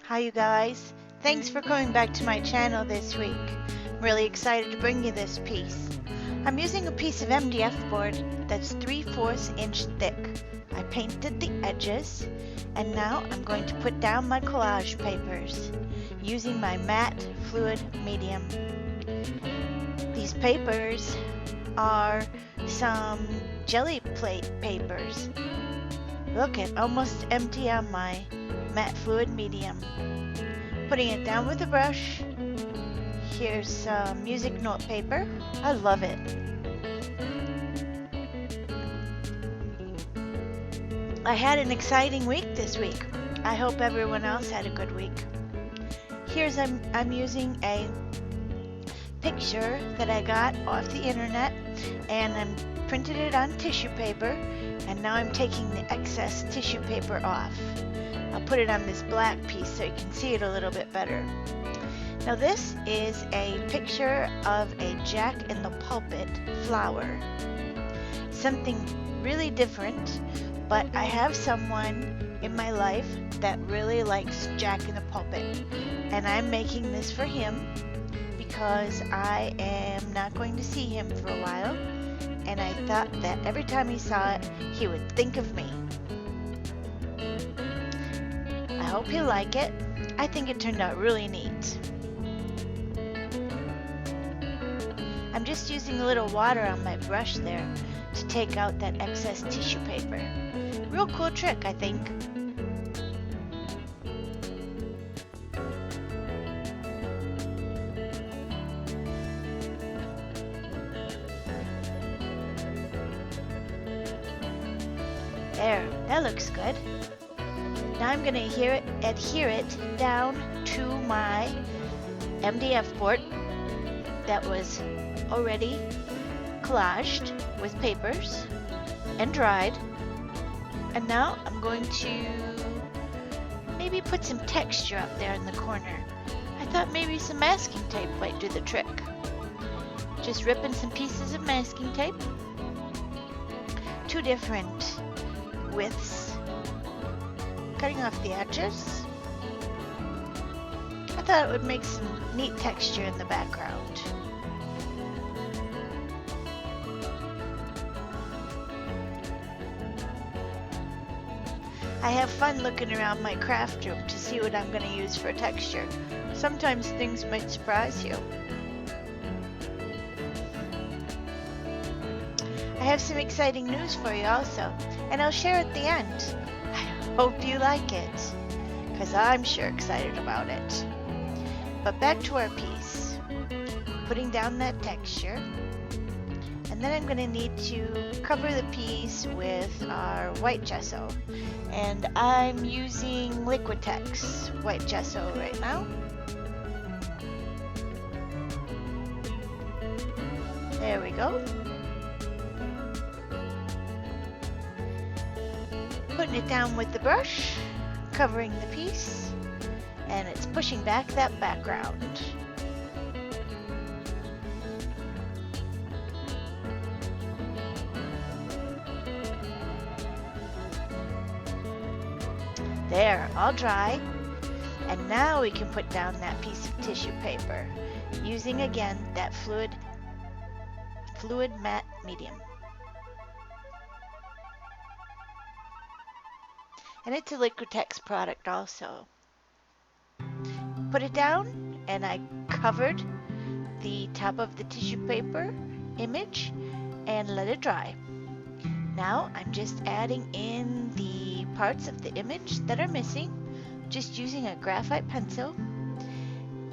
Hi you guys, thanks for coming back to my channel this week. I'm really excited to bring you this piece. I'm using a piece of Mdf board that's 3/4 inch thick. I painted the edges and now I'm going to put down my collage papers using my matte fluid medium. These papers are some jelly plate papers. Look, it's almost empty on my matte fluid medium. Putting it down with a brush. Here's some music note paper. I love it. I had an exciting week this week. I hope everyone else had a good week. Here's I'm using a picture that I got off the internet and I'm printed it on tissue paper, and now I'm taking the excess tissue paper off. I'll put it on this black piece so you can see it a little bit better. Now this is a picture of a Jack in the Pulpit flower. Something really different, but I have someone in my life that really likes Jack in the Pulpit, and I'm making this for him because I am not going to see him for a while, and I thought that every time he saw it, he would think of me. I hope you like it. I think it turned out really neat. I'm just using a little water on my brush there to take out that excess tissue paper. Real cool trick, I think. There, that looks good. Now I'm going to adhere it down to my Mdf board that was already collaged with papers and dried. And now I'm going to maybe put some texture up there in the corner. I thought maybe some masking tape might do the trick. Just ripping some pieces of masking tape. Two different widths. Cutting off the edges. I thought it would make some neat texture in the background. I have fun looking around my craft room to see what I'm going to use for texture. Sometimes things might surprise you. I have some exciting news for you also, and I'll share at the end. I hope you like it, because I'm sure excited about it. But back to our piece. Putting down that texture. And then I'm going to need to cover the piece with our white gesso. And I'm using Liquitex white gesso right now. There we go. Putting it down with the brush, covering the piece, and it's pushing back that background. There, all dry. And now we can put down that piece of tissue paper using again that fluid matte medium. And it's a Liquitex product also. Put it down and I covered the top of the tissue paper image and let it dry. Now I'm just adding in the parts of the image that are missing, just using a graphite pencil.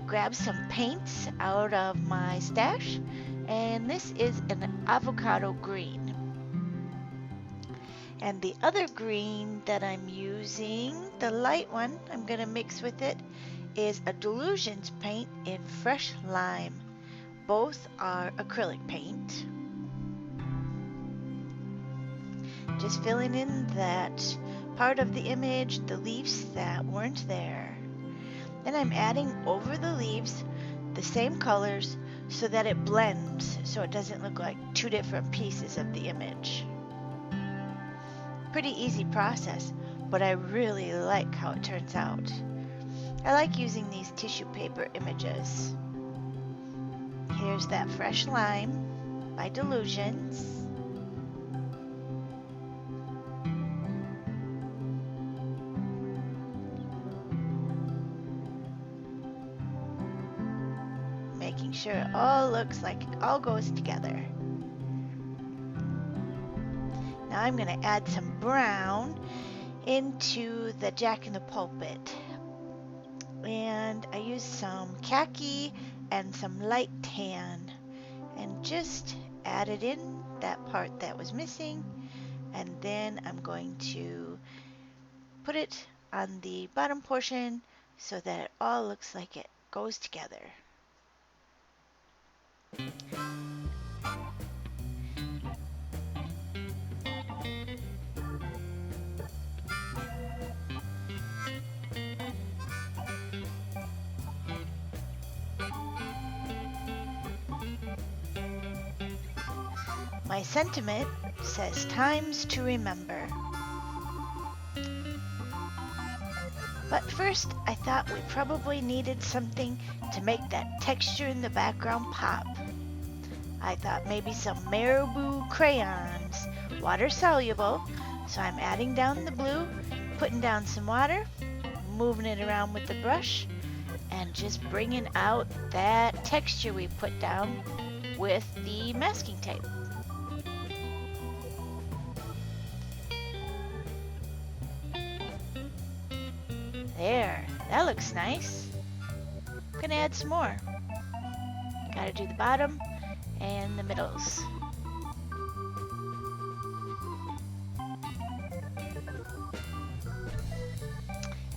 Grab some paints out of my stash, and this is an avocado green. And the other green that I'm using, the light one I'm going to mix with it, is a Dylusions paint in Fresh Lime. Both are acrylic paint. Just filling in that part of the image, the leaves that weren't there. Then I'm adding over the leaves the same colors so that it blends, so it doesn't look like two different pieces of the image. Pretty easy process, but I really like how it turns out. I like using these tissue paper images. Here's that Fresh Lime by Dylusions. Making sure it all looks like it all goes together. Now I'm going to add some brown into the Jack in the Pulpit. And I used some khaki and some light tan and just added in that part that was missing, and then I'm going to put it on the bottom portion so that it all looks like it goes together. My sentiment says times to remember. But first, I thought we probably needed something to make that texture in the background pop. I thought maybe some Marabu crayons, water soluble, so I'm adding down the blue, putting down some water, moving it around with the brush, and just bringing out that texture we put down with the masking tape. There, that looks nice. I'm gonna add some more. Gotta do the bottom and the middles.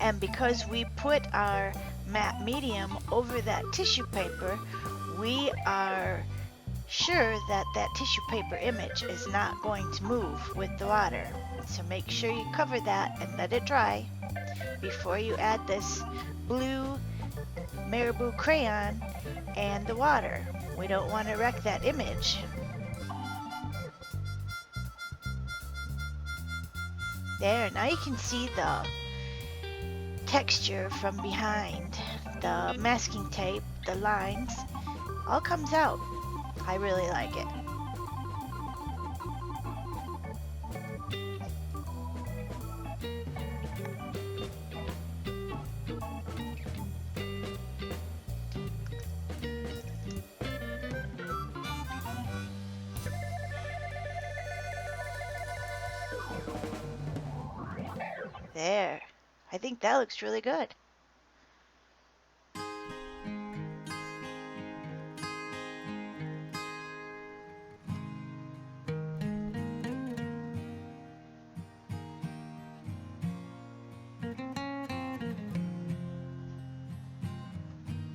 And because we put our matte medium over that tissue paper, we are sure that that tissue paper image is not going to move with the water. So make sure you cover that and let it dry before you add this blue Marabu crayon and the water. We don't want to wreck that image. There, now you can see the texture from behind. The masking tape, the lines, all comes out. I really like it. There. I think that looks really good.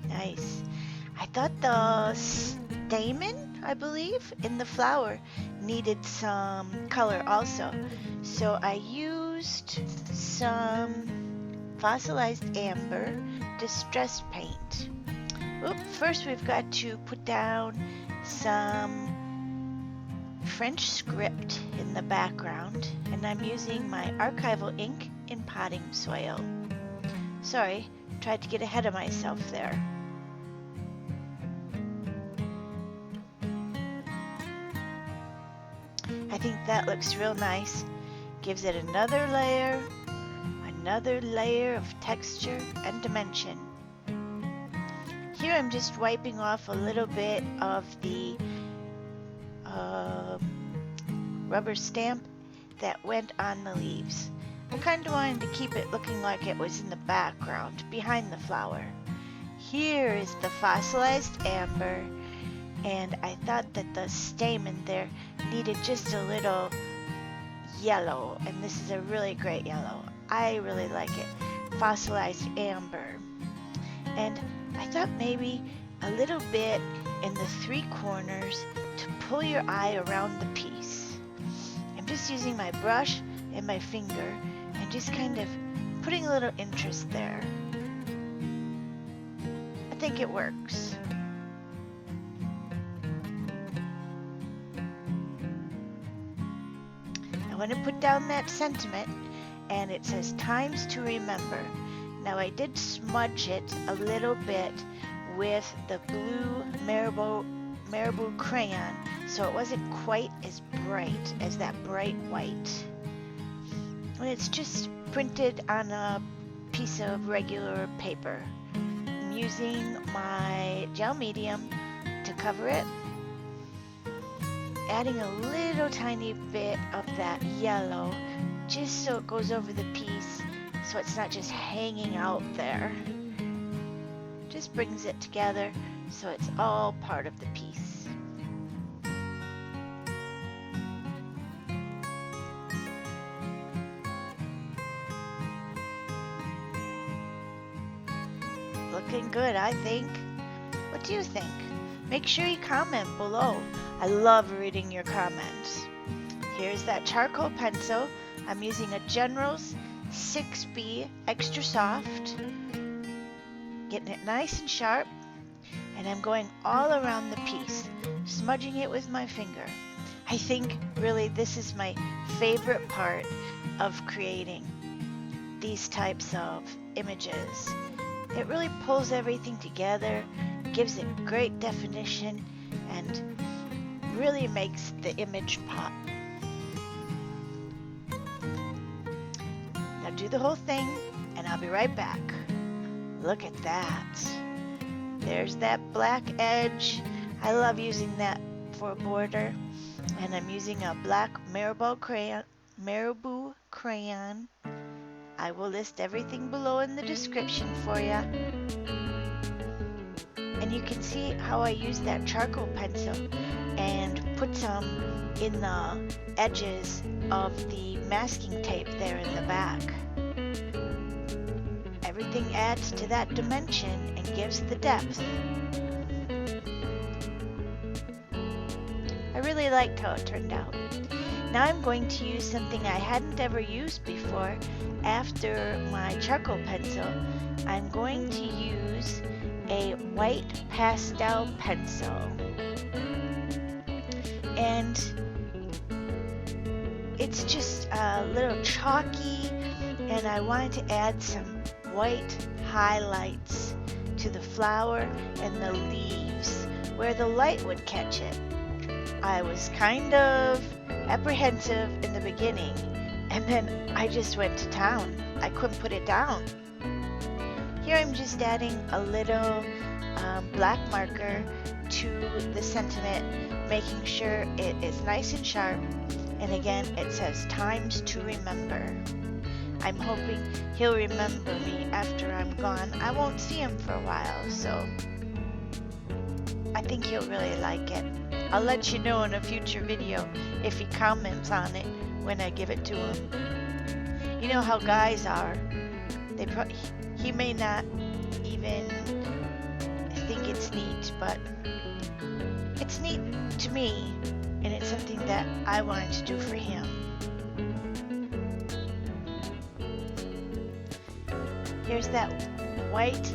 Nice. I thought the stamen, I believe, in the flower needed some color also. So I used some fossilized amber distress paint. First we've got to put down some French script in the background, and I'm using my archival ink in potting soil. Sorry, tried to get ahead of myself there. I think that looks real nice. Gives it another layer of texture and dimension. Here I'm just wiping off a little bit of the rubber stamp that went on the leaves. I kind of wanted to keep it looking like it was in the background, behind the flower. Here is the fossilized amber, and I thought that the stamen there needed just a little yellow, and this is a really great yellow. I really like it. Fossilized amber. And I thought maybe a little bit in the three corners to pull your eye around the piece. I'm just using my brush and my finger and just kind of putting a little interest there. I think it works. I want to put down that sentiment, and it says times to remember. Now I did smudge it a little bit with the blue Marabu crayon, so it wasn't quite as bright as that bright white. And it's just printed on a piece of regular paper. I'm using my gel medium to cover it, adding a little tiny bit of that yellow just so it goes over the piece, so it's not just hanging out there. Just brings it together so it's all part of the piece. Looking good, I think. What do you think? Make sure you comment below. I love reading your comments. Here's that charcoal pencil. I'm using a General's 6B Extra Soft. Getting it nice and sharp. And I'm going all around the piece, smudging it with my finger. I think really this is my favorite part of creating these types of images. It really pulls everything together, gives it great definition, and really makes the image pop. Now do the whole thing, and I'll be right back. Look at that. There's that black edge. I love using that for a border. And I'm using a black Marabu crayon. I will list everything below in the description for you. And you can see how I use that charcoal pencil and put some in the edges of the masking tape there in the back. Everything adds to that dimension and gives the depth. I really liked how it turned out. Now I'm going to use something I hadn't ever used before. After my charcoal pencil, I'm going to use a white pastel pencil. And it's just a little chalky, and I wanted to add some white highlights to the flower and the leaves where the light would catch it. I was kind of apprehensive in the beginning, and then I just went to town. I couldn't put it down. Here I'm just adding a little black marker to the sentiment, making sure it is nice and sharp. And again, it says times to remember. I'm hoping he'll remember me after I'm gone. I won't see him for a while, so I think he'll really like it. I'll let you know in a future video if he comments on it when I give it to him. You know how guys are. He may not even think it's neat, but it's neat to me, and it's something that I wanted to do for him. Here's that white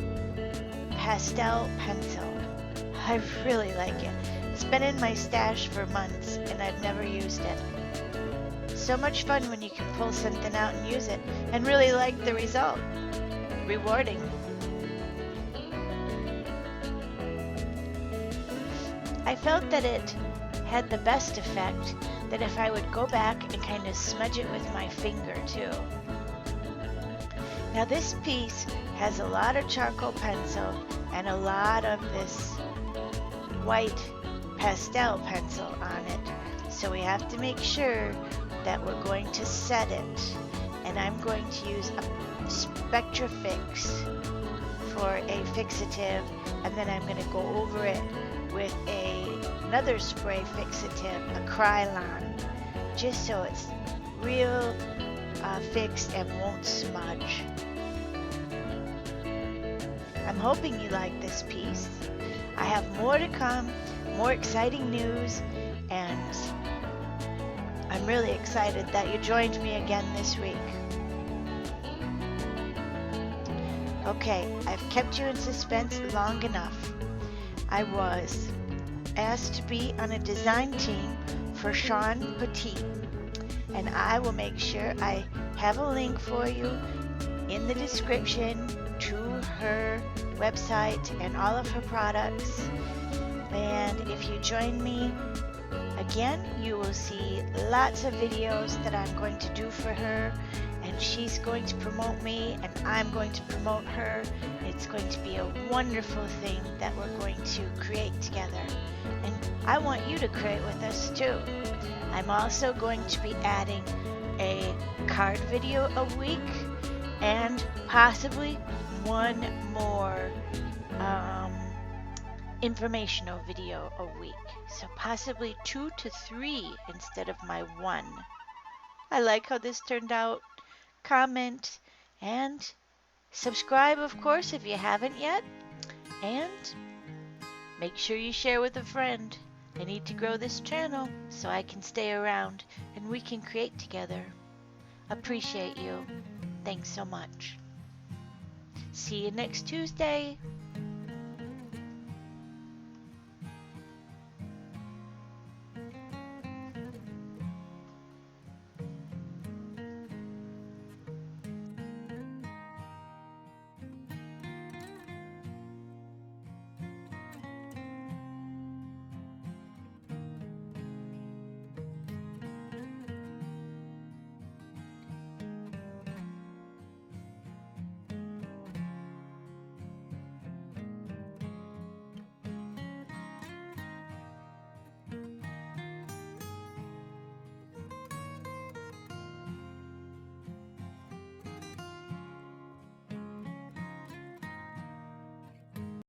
pastel pencil. I really like it. It's been in my stash for months and I've never used it. So much fun when you can pull something out and use it and really like the result. Rewarding. I felt that it had the best effect that if I would go back and kind of smudge it with my finger too. Now this piece has a lot of charcoal pencil and a lot of this white pastel pencil on it. So we have to make sure that we're going to set it. And I'm going to use a SpectraFix for a fixative, and then I'm going to go over it with another spray fixative, a Crayon, just so it's real fixed and won't smudge. I'm hoping you like this piece. I have more to come, more exciting news, and I'm really excited that you joined me again this week. Okay, I've kept you in suspense long enough. I was asked to be on a design team for Sean Petit, and I will make sure I have a link for you in the description to her website and all of her products. And if you join me again, you will see lots of videos that I'm going to do for her, and she's going to promote me and I'm going to promote her. It's going to be a wonderful thing that we're going to create together, and I want you to create with us too. I'm also going to be adding a card video a week and possibly one more informational video a week. So possibly 2 to 3 instead of my 1. I like how this turned out. Comment and subscribe, of course, if you haven't yet. And make sure you share with a friend. I need to grow this channel so I can stay around and we can create together. Appreciate you. Thanks so much. See you next Tuesday.